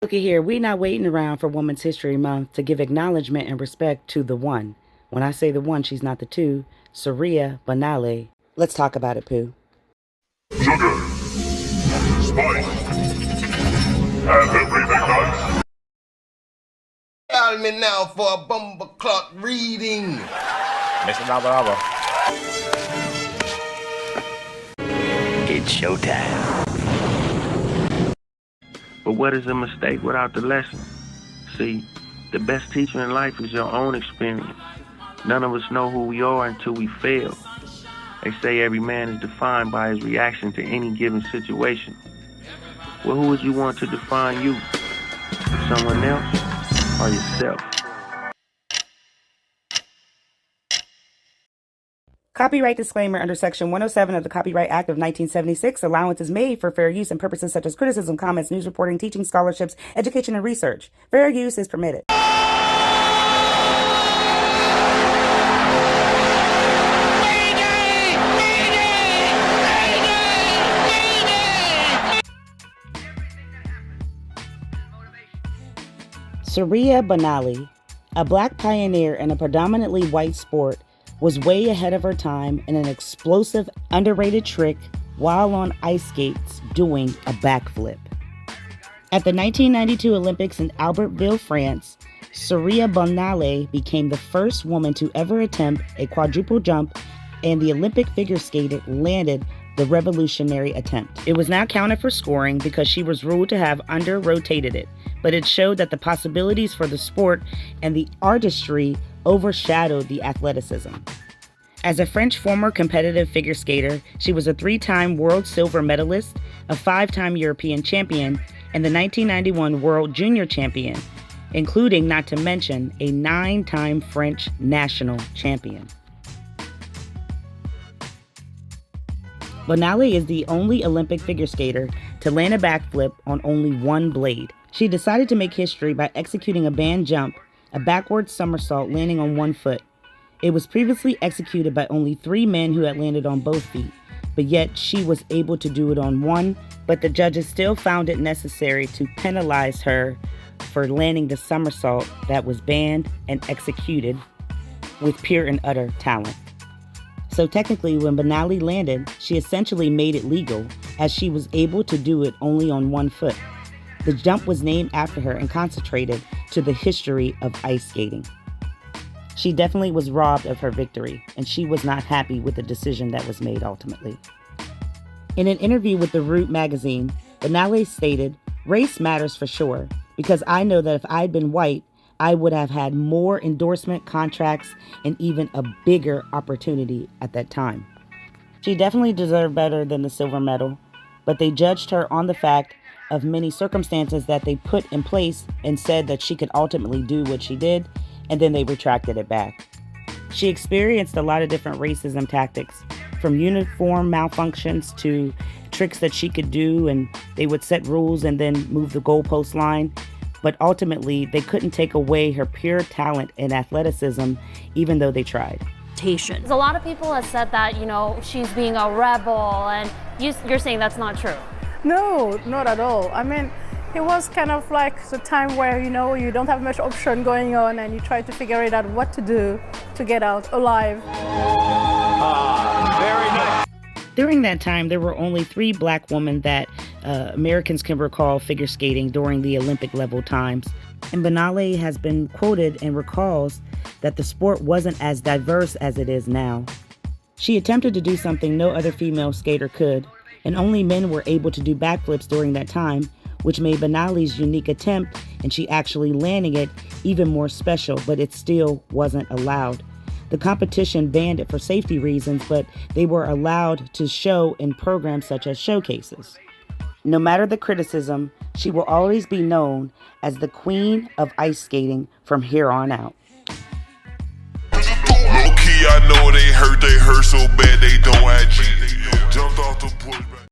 Looky here, we not waiting around for Women's History Month to give acknowledgement and respect to the one. When I say the one, she's not the two. SURYA Bonaly. Let's talk about it, Pooh. Sugar, spice, and everything nice. Call me now for a bumper clock reading. Mr. Bravo. It's showtime. But what is a mistake without the lesson? See, the best teacher in life is your own experience. None of us know who we are until we fail. They say every man is defined by his reaction to any given situation. Well, who would you want to define you? Someone else or yourself? Copyright disclaimer under Section 107 of the Copyright Act of 1976. Allowance is made for fair use and purposes such as criticism, comments, news reporting, teaching, scholarships, education, and research. Fair use is permitted. SURYA Bonaly, a black pioneer in a predominantly white sport, was way ahead of her time in an explosive, underrated trick while on ice skates doing a backflip. At the 1992 Olympics in Albertville, France, SURYA Bonaly became the first woman to ever attempt a quadruple jump, and the Olympic figure skater landed the revolutionary attempt. It was now counted for scoring because she was ruled to have under-rotated it, but it showed that the possibilities for the sport and the artistry overshadowed the athleticism. As a French former competitive figure skater, she was a 3-time world silver medalist, a 5-time European champion, and the 1991 world junior champion, including, not to mention, a 9-time French national champion. Bonaly is the only Olympic figure skater to land a backflip on only one blade. She decided to make history by executing a band jump, a backward somersault landing on one foot. It was previously executed by only 3 men who had landed on both feet, but yet she was able to do it on one, but the judges still found it necessary to penalize her for landing the somersault that was banned and executed with pure and utter talent. So technically, when Bonaly landed, she essentially made it legal, as she was able to do it only on one foot. The jump was named after her and consecrated to the history of ice skating. She definitely was robbed of her victory, and she was not happy with the decision that was made ultimately. In an interview with The Root magazine, Bonaly stated, "Race matters for sure, because I know that if I'd been white, I would have had more endorsement contracts and even a bigger opportunity at that time." She definitely deserved better than the silver medal, but they judged her on the fact of many circumstances that they put in place and said that she could ultimately do what she did, and then they retracted it back. She experienced a lot of different racism tactics, from uniform malfunctions to tricks that she could do, and they would set rules and then move the goalpost line. But ultimately, they couldn't take away her pure talent and athleticism, even though they tried. A lot of people have said that, she's being a rebel, and you're saying that's not true. No, not at all. I mean, it was kind of like the time where, you don't have much option going on and you try to figure it out what to do to get out alive. Very nice. During that time, there were only 3 black women that Americans can recall figure skating during the Olympic level times. And Bonaly has been quoted and recalls that the sport wasn't as diverse as it is now. She attempted to do something no other female skater could, and only men were able to do backflips during that time, which made Bonaly's unique attempt, and she actually landing it, even more special, but it still wasn't allowed. The competition banned it for safety reasons, but they were allowed to show in programs such as showcases. No matter the criticism, she will always be known as the queen of ice skating from here on out. Low key, I know they hurt so bad they don't act. Jumped off the pushback.